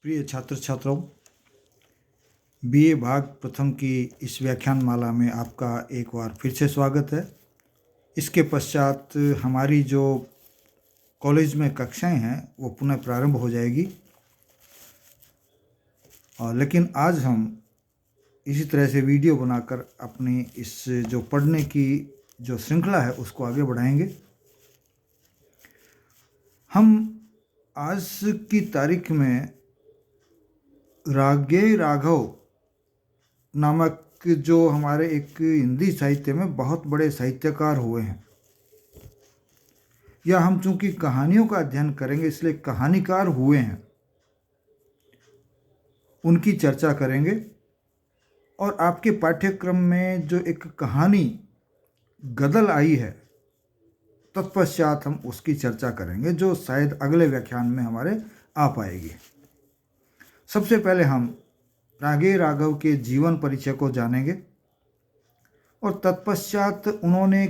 प्रिय छात्र छात्राओं, बीए भाग प्रथम की इस व्याख्यान माला में आपका एक बार फिर से स्वागत है। इसके पश्चात हमारी जो कॉलेज में कक्षाएं हैं वो पुनः प्रारंभ हो जाएगी। लेकिन आज हम इसी तरह से वीडियो बनाकर अपनी इस जो पढ़ने की जो श्रृंखला है उसको आगे बढ़ाएंगे। हम आज की तारीख में रागे राघव नामक जो हमारे एक हिंदी साहित्य में बहुत बड़े साहित्यकार हुए हैं, या हम चूंकि कहानियों का अध्ययन करेंगे इसलिए कहानीकार हुए हैं, उनकी चर्चा करेंगे। और आपके पाठ्यक्रम में जो एक कहानी गदल आई है तत्पश्चात हम उसकी चर्चा करेंगे, जो शायद अगले व्याख्यान में हमारे आ पाएगी। सबसे पहले हम रागे राघव के जीवन परिचय को जानेंगे और तत्पश्चात उन्होंने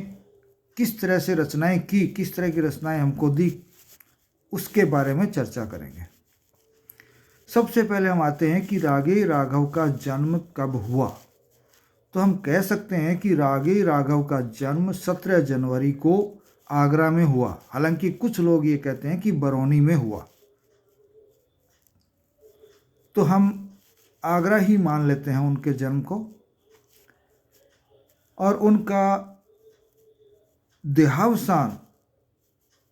किस तरह से रचनाएं की, किस तरह की रचनाएं हमको दी, उसके बारे में चर्चा करेंगे। सबसे पहले हम आते हैं कि रागे राघव का जन्म कब हुआ। तो हम कह सकते हैं कि रागे राघव का जन्म 17 जनवरी को आगरा में हुआ। हालांकि कुछ लोग ये कहते हैं कि बरौनी में हुआ, तो हम आगरा ही मान लेते हैं उनके जन्म को। और उनका देहावसान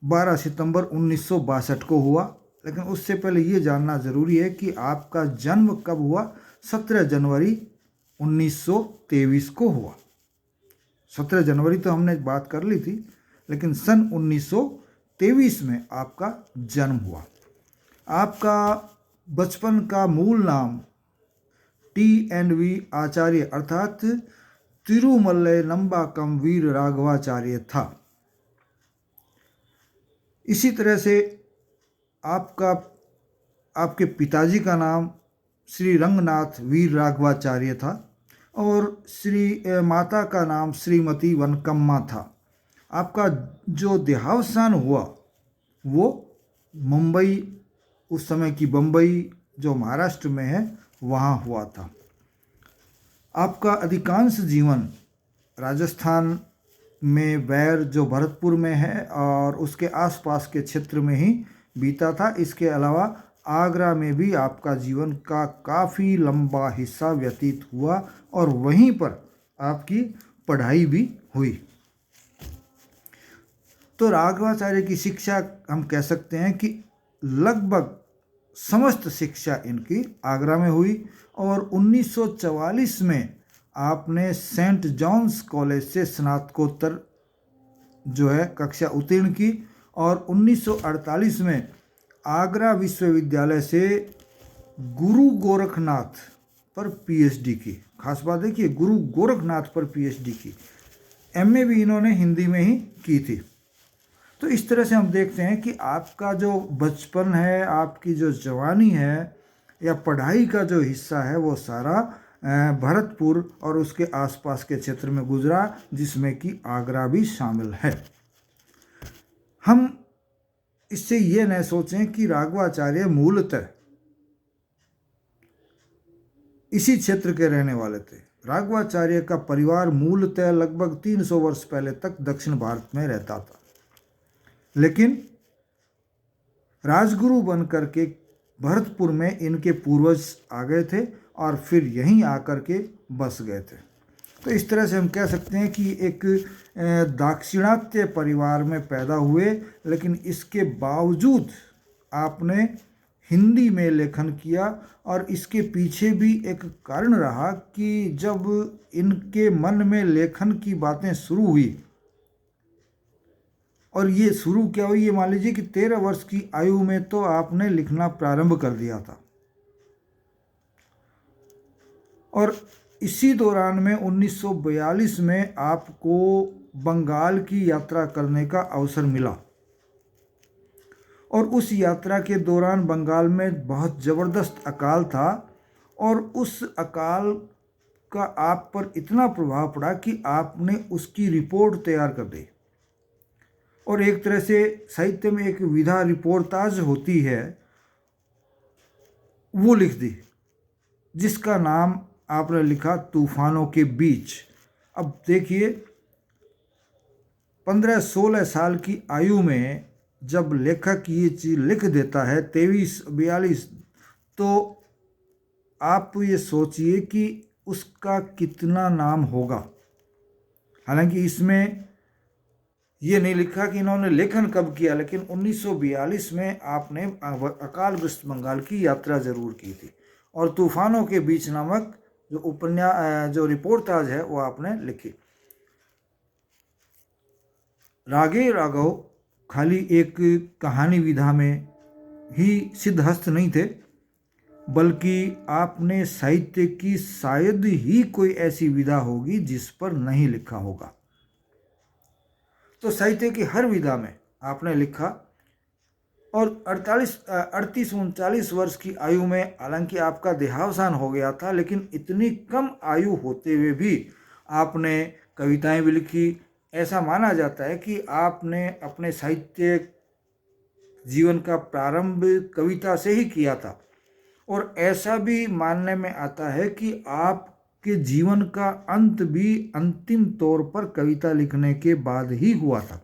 12 सितंबर 1962 को हुआ। लेकिन उससे पहले ये जानना ज़रूरी है कि आपका जन्म कब हुआ। 17 जनवरी 1923 को हुआ। 17 जनवरी तो हमने बात कर ली थी, लेकिन सन 1923 में आपका जन्म हुआ। आपका बचपन का मूल नाम TNV आचार्य अर्थात तिरुमल्लय नंबाकम वीर राघवाचार्य था। इसी तरह से आपके पिताजी का नाम श्री रंगनाथ वीर राघवाचार्य था और माता का नाम श्रीमती वनकम्मा था। आपका जो देहावसान हुआ वो मुंबई, उस समय की बम्बई जो महाराष्ट्र में है, वहाँ हुआ था। आपका अधिकांश जीवन राजस्थान में वैर जो भरतपुर में है और उसके आसपास के क्षेत्र में ही बीता था। इसके अलावा आगरा में भी आपका जीवन का काफ़ी लंबा हिस्सा व्यतीत हुआ और वहीं पर आपकी पढ़ाई भी हुई। तो राघवाचार्य की शिक्षा हम कह सकते हैं कि लगभग समस्त शिक्षा इनकी आगरा में हुई। और 1944 में आपने सेंट जॉन्स कॉलेज से स्नातकोत्तर जो है कक्षा उत्तीर्ण की और 1948 में आगरा विश्वविद्यालय से गुरु गोरखनाथ पर PhD की। खास बात देखिए, गुरु गोरखनाथ पर PhD की। MA भी इन्होंने हिंदी में ही की थी। तो इस तरह से हम देखते हैं कि आपका जो बचपन है, आपकी जो जवानी है या पढ़ाई का जो हिस्सा है, वो सारा भरतपुर और उसके आसपास के क्षेत्र में गुजरा, जिसमें कि आगरा भी शामिल है। हम इससे ये न सोचें कि राघवाचार्य मूलतः इसी क्षेत्र के रहने वाले थे। राघवाचार्य का परिवार मूलतः लगभग 300 वर्ष पहले तक दक्षिण भारत में रहता था, लेकिन राजगुरु बनकर के भरतपुर में इनके पूर्वज आ गए थे और फिर यहीं आकर के बस गए थे। तो इस तरह से हम कह सकते हैं कि एक दाक्षिणात्य परिवार में पैदा हुए, लेकिन इसके बावजूद आपने हिंदी में लेखन किया। और इसके पीछे भी एक कारण रहा कि जब इनके मन में लेखन की बातें शुरू हुई, और ये शुरू क्या हुई, ये मान लीजिए कि 13 वर्ष की आयु में तो आपने लिखना प्रारंभ कर दिया था। और इसी दौरान में 1942 में आपको बंगाल की यात्रा करने का अवसर मिला। और उस यात्रा के दौरान बंगाल में बहुत ज़बरदस्त अकाल था और उस अकाल का आप पर इतना प्रभाव पड़ा कि आपने उसकी रिपोर्ट तैयार कर दी। और एक तरह से साहित्य में एक विधा रिपोर्टाज होती है, वो लिख दी, जिसका नाम आपने लिखा तूफानों के बीच। अब देखिए, 15-16 साल की आयु में जब लेखक ये चीज लिख देता है 23-42, तो आप ये सोचिए कि उसका कितना नाम होगा। हालांकि इसमें ये नहीं लिखा कि इन्होंने लेखन कब किया, लेकिन 1942 में आपने अकाल वेस्ट बंगाल की यात्रा जरूर की थी, और तूफानों के बीच नामक जो रिपोर्टाज है वो आपने लिखी। रागे राघव खाली एक कहानी विधा में ही सिद्धहस्त नहीं थे, बल्कि आपने साहित्य की शायद ही कोई ऐसी विधा होगी जिस पर नहीं लिखा होगा। तो साहित्य की हर विधा में आपने लिखा, और 38-39 वर्ष की आयु में, हालांकि आपका देहावसान हो गया था, लेकिन इतनी कम आयु होते हुए भी आपने कविताएं भी लिखी। ऐसा माना जाता है कि आपने अपने साहित्य जीवन का प्रारंभ कविता से ही किया था, और ऐसा भी मानने में आता है कि आपके जीवन का अंत भी अंतिम तौर पर कविता लिखने के बाद ही हुआ था।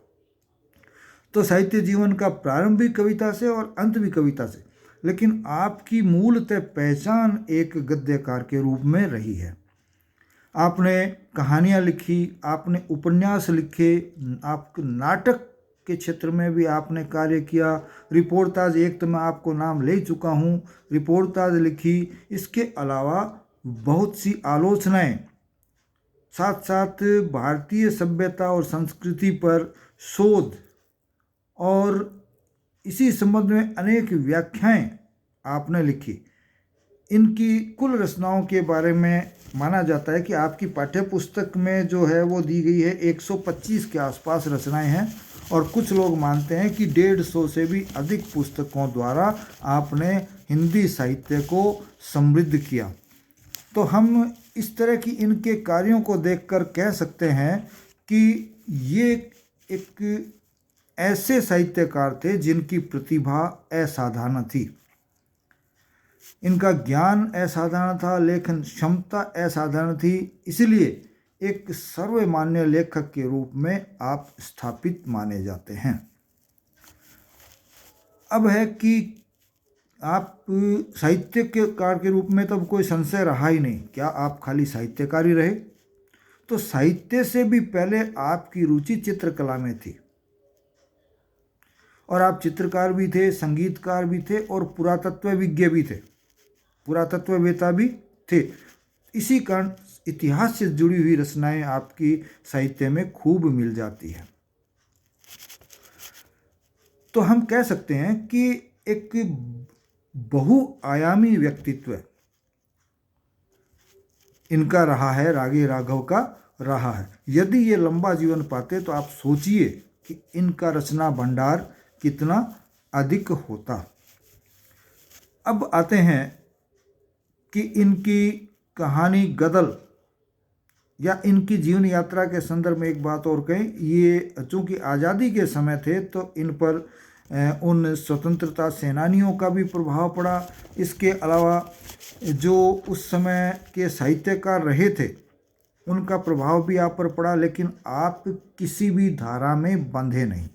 तो साहित्य जीवन का प्रारंभ भी कविता से और अंत भी कविता से, लेकिन आपकी मूलतः पहचान एक गद्यकार के रूप में रही है। आपने कहानियाँ लिखी, आपने उपन्यास लिखे, आप नाटक के क्षेत्र में भी आपने कार्य किया। रिपोर्टाज, एक तो मैं आपको नाम ले चुका हूँ, रिपोर्टाज लिखी। इसके अलावा बहुत सी आलोचनाएं, साथ साथ भारतीय सभ्यता और संस्कृति पर शोध, और इसी संबंध में अनेक व्याख्याएं आपने लिखी। इनकी कुल रचनाओं के बारे में माना जाता है कि आपकी पाठ्य पुस्तक में जो है वो दी गई है 125 के आसपास रचनाएं हैं, और कुछ लोग मानते हैं कि 150 से भी अधिक पुस्तकों द्वारा आपने हिंदी साहित्य को समृद्ध किया। तो हम इस तरह की इनके कार्यों को देखकर कह सकते हैं कि ये एक ऐसे साहित्यकार थे जिनकी प्रतिभा असाधारण थी, इनका ज्ञान असाधारण था, लेखन क्षमता असाधारण थी। इसलिए एक सर्वमान्य लेखक के रूप में आप स्थापित माने जाते हैं। अब है कि आप साहित्यकार के रूप में तब कोई संशय रहा ही नहीं, क्या आप खाली साहित्यकार ही रहे? तो साहित्य से भी पहले आपकी रुचि चित्रकला में थी, और आप चित्रकार भी थे, संगीतकार भी थे, और पुरातत्वविज्ञ भी थे, पुरातत्ववेत्ता भी थे। इसी कारण इतिहास से जुड़ी हुई रचनाएं आपकी साहित्य में खूब मिल जाती है। तो हम कह सकते हैं कि एक बहुआयामी व्यक्तित्व इनका रहा है, रागे राघव का रहा है। यदि ये लंबा जीवन पाते तो आप सोचिए कि इनका रचना भंडार कितना अधिक होता। अब आते हैं कि इनकी कहानी गदल या इनकी जीवन यात्रा के संदर्भ में एक बात और कहें। ये चूँकि आज़ादी के समय थे तो इन पर उन स्वतंत्रता सेनानियों का भी प्रभाव पड़ा। इसके अलावा जो उस समय के साहित्यकार रहे थे उनका प्रभाव भी आप पर पड़ा, लेकिन आप किसी भी धारा में बंधे नहीं।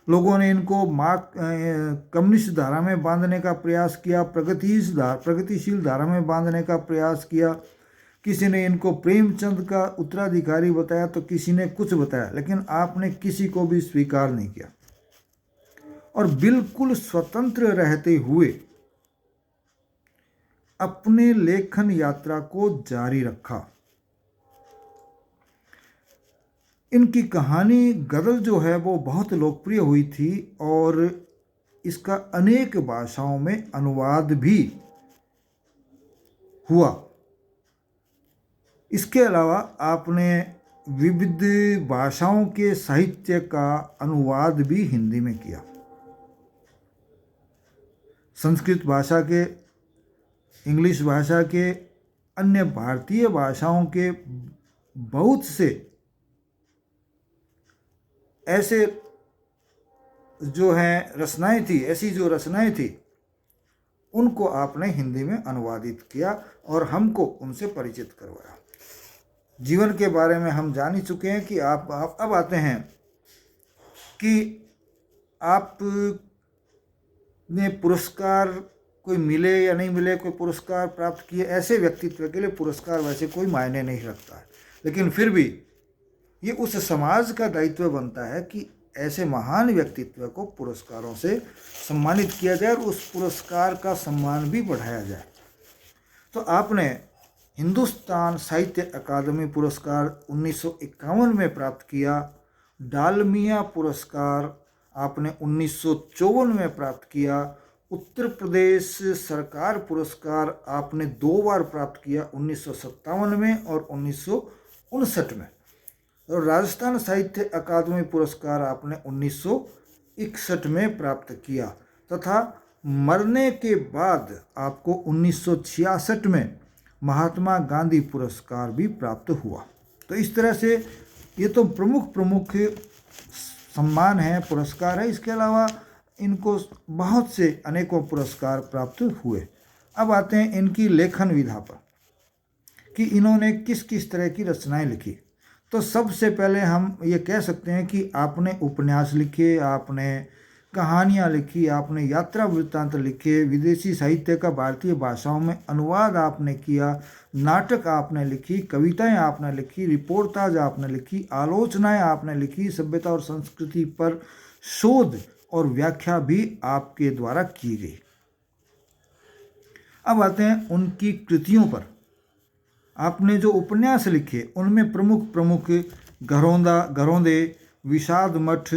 लोगों ने इनको कम्युनिस्ट धारा में बांधने का प्रयास किया, प्रगतिशील धारा में बांधने का प्रयास किया। किसी ने इनको प्रेमचंद का उत्तराधिकारी बताया तो किसी ने कुछ बताया, लेकिन आपने किसी को भी स्वीकार नहीं किया और बिल्कुल स्वतंत्र रहते हुए अपने लेखन यात्रा को जारी रखा। इनकी कहानी गदल जो है वो बहुत लोकप्रिय हुई थी और इसका अनेक भाषाओं में अनुवाद भी हुआ। इसके अलावा आपने विविध भाषाओं के साहित्य का अनुवाद भी हिंदी में किया। संस्कृत भाषा के, इंग्लिश भाषा के, अन्य भारतीय भाषाओं के बहुत से ऐसे जो हैं रचनाएं थी, ऐसी जो रचनाएं थी उनको आपने हिंदी में अनुवादित किया और हमको उनसे परिचित करवाया। जीवन के बारे में हम जान ही चुके हैं कि आप अब आते हैं कि आप ने पुरस्कार कोई मिले या नहीं मिले, कोई पुरस्कार प्राप्त किए, ऐसे व्यक्तित्व के लिए पुरस्कार वैसे कोई मायने नहीं रखता है, लेकिन फिर भी ये उस समाज का दायित्व बनता है कि ऐसे महान व्यक्तित्व को पुरस्कारों से सम्मानित किया जाए और उस पुरस्कार का सम्मान भी बढ़ाया जाए। तो आपने हिंदुस्तान साहित्य अकादमी पुरस्कार 1951 में प्राप्त किया, डालमिया पुरस्कार आपने 1954 में प्राप्त किया, उत्तर प्रदेश सरकार पुरस्कार आपने 2 बार प्राप्त किया, 1957 में और 1959 में, और राजस्थान साहित्य अकादमी पुरस्कार आपने 1961 में प्राप्त किया, तथा मरने के बाद आपको 1966 में महात्मा गांधी पुरस्कार भी प्राप्त हुआ। तो इस तरह से ये तो प्रमुख सम्मान है, पुरस्कार है। इसके अलावा इनको बहुत से अनेकों पुरस्कार प्राप्त हुए। अब आते हैं इनकी लेखन विधा पर कि इन्होंने किस किस तरह की रचनाएं लिखी। तो सबसे पहले हम ये कह सकते हैं कि आपने उपन्यास लिखे, आपने कहानियाँ लिखी, आपने यात्रा वृत्तांत लिखे, विदेशी साहित्य का भारतीय भाषाओं में अनुवाद आपने किया, नाटक आपने लिखी, कविताएं आपने लिखी, रिपोर्टाज आपने लिखी, आलोचनाएं आपने लिखी, सभ्यता और संस्कृति पर शोध और व्याख्या भी आपके द्वारा की गई। अब आते हैं उनकी कृतियों पर। आपने जो उपन्यास लिखे उनमें प्रमुख घरौंदे, विषाद मठ,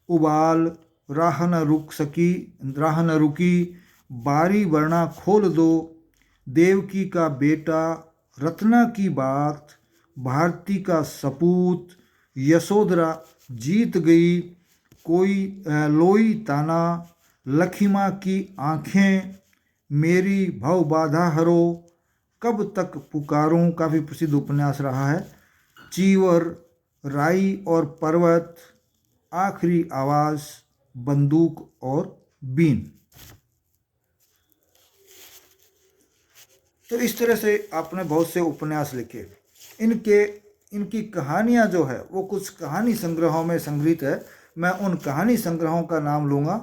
उबाल, राह न रुकी, बारी वर्णा खोल दो, देवकी का बेटा, रत्ना की बात, भारती का सपूत, यशोधरा जीत गई, कोई लोई ताना, लखिमा की आँखें, मेरी भव बाधा हरो, कब तक पुकारूं, काफ़ी प्रसिद्ध उपन्यास रहा है, चीवर, राई और पर्वत, आखिरी आवाज़, बंदूक और बीन। तो इस तरह से आपने बहुत से उपन्यास लिखे। इनकी कहानियाँ जो है वो कुछ कहानी संग्रहों में संग्रहित है। मैं उन कहानी संग्रहों का नाम लूँगा।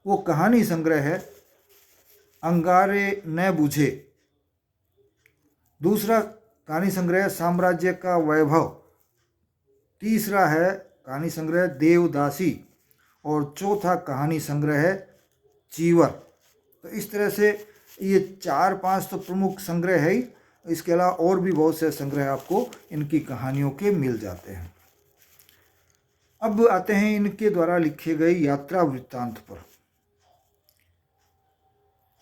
वो कहानी संग्रह है अंगारे न बुझे, दूसरा कहानी संग्रह साम्राज्य का वैभव, तीसरा है कहानी संग्रह देवदासी, और चौथा कहानी संग्रह है चीवर। तो इस तरह से ये 4-5 तो प्रमुख संग्रह है ही। इसके अलावा और भी बहुत से संग्रह आपको इनकी कहानियों के मिल जाते हैं। अब आते हैं इनके द्वारा लिखे गए यात्रा वृत्तांत पर।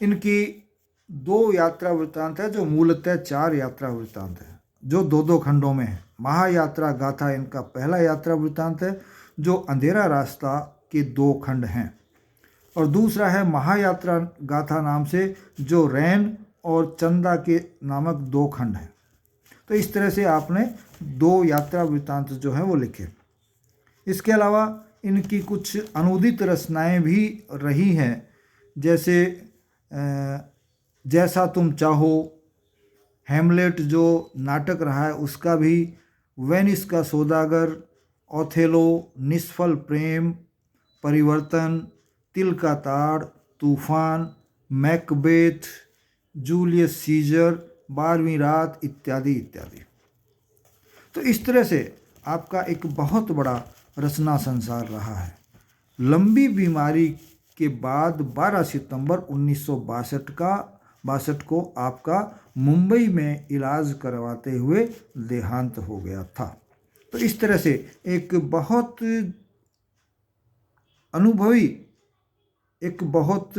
इनकी 2 यात्रा वृत्तांत है जो मूलतः 4 यात्रा वृत्तांत है, जो 2-2 खंडों में है। महायात्रा गाथा इनका पहला यात्रा वृत्तांत है जो अंधेरा रास्ता के 2 खंड हैं, और दूसरा है महायात्रा गाथा नाम से जो रैन और चंदा के नामक 2 खंड हैं। तो इस तरह से आपने 2 यात्रा वृत्तांत जो हैं वो लिखे। इसके अलावा इनकी कुछ अनुदित रचनाएं भी रही हैं, जैसे जैसा तुम चाहो, हैमलेट जो नाटक रहा है उसका भी, वेनिस का सौदागर, ओथेलो, निष्फल प्रेम, परिवर्तन, तिल का ताड़, तूफान, मैकबेथ, जूलियस सीजर, 12वीं रात इत्यादि इत्यादि। तो इस तरह से आपका एक बहुत बड़ा रचना संसार रहा है। लंबी बीमारी के बाद 12 सितंबर 1962 को आपका मुंबई में इलाज करवाते हुए देहांत हो गया था। तो इस तरह से एक बहुत अनुभवी, एक बहुत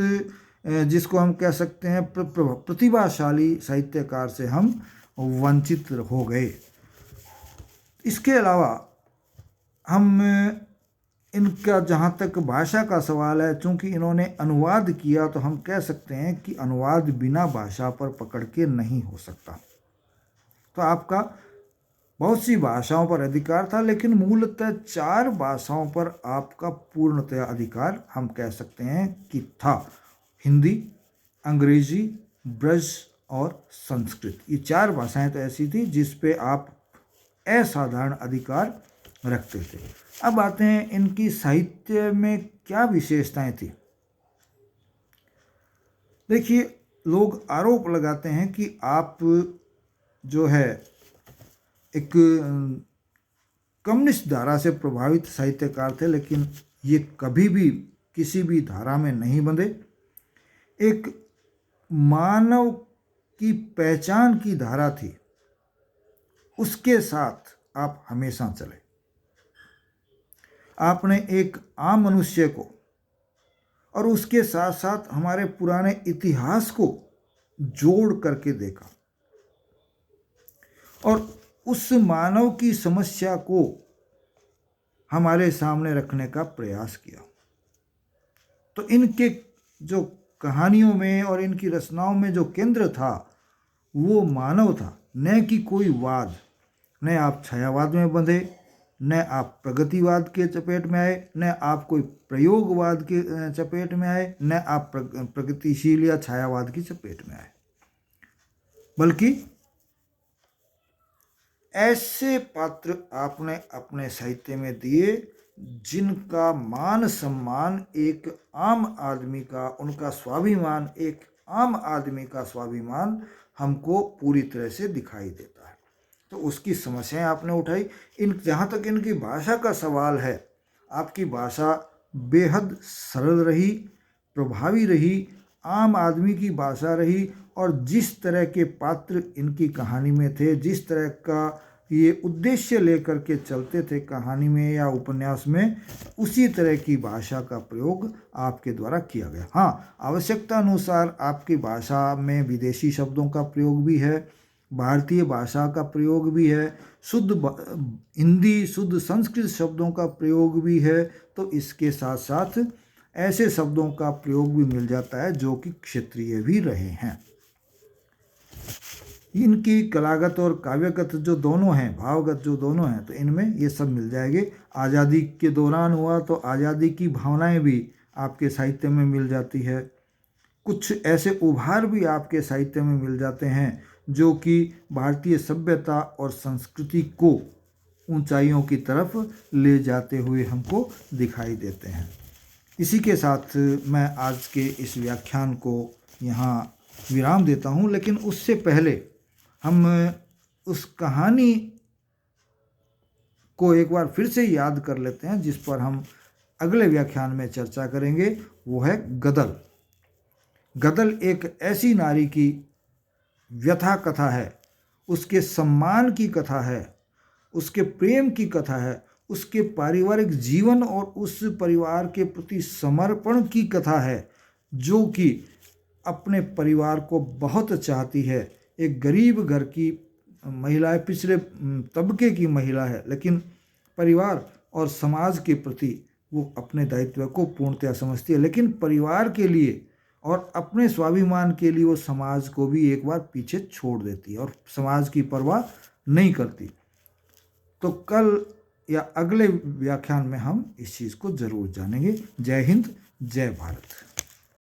जिसको हम कह सकते हैं प्रतिभाशाली साहित्यकार से हम वंचित हो गए। इसके अलावा हम इनका जहाँ तक भाषा का सवाल है, चूँकि इन्होंने अनुवाद किया तो हम कह सकते हैं कि अनुवाद बिना भाषा पर पकड़ के नहीं हो सकता। तो आपका बहुत सी भाषाओं पर अधिकार था, लेकिन मूलतः 4 भाषाओं पर आपका पूर्णतः अधिकार हम कह सकते हैं कि था। हिंदी, अंग्रेजी, ब्रज और संस्कृत। ये 4 भाषाएं तो ऐसी थी जिस पे आप असाधारण अधिकार रखते थे। अब आते हैं इनकी साहित्य में क्या विशेषताएं थी। देखिए, लोग आरोप लगाते हैं कि आप जो है एक कम्युनिस्ट धारा से प्रभावित साहित्यकार थे, लेकिन ये कभी भी किसी भी धारा में नहीं बंधे। एक मानव की पहचान की धारा थी, उसके साथ आप हमेशा चले। आपने एक आम मनुष्य को और उसके साथ साथ हमारे पुराने इतिहास को जोड़ करके देखा और उस मानव की समस्या को हमारे सामने रखने का प्रयास किया। तो इनके जो कहानियों में और इनकी रचनाओं में जो केंद्र था वो मानव था, न कि कोई वाद। न आप छायावाद में बंधे, न आप प्रगतिवाद के चपेट में आए, न आप कोई प्रयोगवाद के चपेट में आए, न आप प्रगतिशील या छायावाद की चपेट में आए, बल्कि ऐसे पात्र आपने अपने साहित्य में दिए जिनका मान सम्मान एक आम आदमी का, उनका स्वाभिमान एक आम आदमी का स्वाभिमान हमको पूरी तरह से दिखाई देता है। तो उसकी समस्याएं आपने उठाई। जहाँ तक इनकी भाषा का सवाल है, आपकी भाषा बेहद सरल रही, प्रभावी रही, आम आदमी की भाषा रही, और जिस तरह के पात्र इनकी कहानी में थे, जिस तरह का ये उद्देश्य लेकर के चलते थे कहानी में या उपन्यास में, उसी तरह की भाषा का प्रयोग आपके द्वारा किया गया। हाँ, आवश्यकता अनुसार आपकी भाषा में विदेशी शब्दों का प्रयोग भी है, भारतीय भाषा का प्रयोग भी है, शुद्ध हिंदी, शुद्ध संस्कृत शब्दों का प्रयोग भी है। तो इसके साथ साथ ऐसे शब्दों का प्रयोग भी मिल जाता है जो कि क्षेत्रीय भी रहे हैं। इनकी कलागत और काव्यगत जो दोनों हैं, भावगत जो दोनों हैं, तो इनमें ये सब मिल जाएंगे। आज़ादी के दौरान हुआ तो आज़ादी की भावनाएं भी आपके साहित्य में मिल जाती है। कुछ ऐसे उभार भी आपके साहित्य में मिल जाते हैं जो कि भारतीय सभ्यता और संस्कृति को ऊंचाइयों की तरफ ले जाते हुए हमको दिखाई देते हैं। इसी के साथ मैं आज के इस व्याख्यान को यहाँ विराम देता हूँ, लेकिन उससे पहले हम उस कहानी को एक बार फिर से याद कर लेते हैं जिस पर हम अगले व्याख्यान में चर्चा करेंगे। वो है गदल। गदल एक ऐसी नारी की व्यथा कथा है, उसके सम्मान की कथा है, उसके प्रेम की कथा है, उसके पारिवारिक जीवन और उस परिवार के प्रति समर्पण की कथा है, जो कि अपने परिवार को बहुत चाहती है। एक गरीब घर की महिला है, पिछले तबके की महिला है, लेकिन परिवार और समाज के प्रति वो अपने दायित्व को पूर्णतया समझती है, लेकिन परिवार के लिए और अपने स्वाभिमान के लिए वो समाज को भी एक बार पीछे छोड़ देती है और समाज की परवाह नहीं करती। तो कल या अगले व्याख्यान में हम इस चीज़ को जरूर जानेंगे। जय हिंद, जय भारत।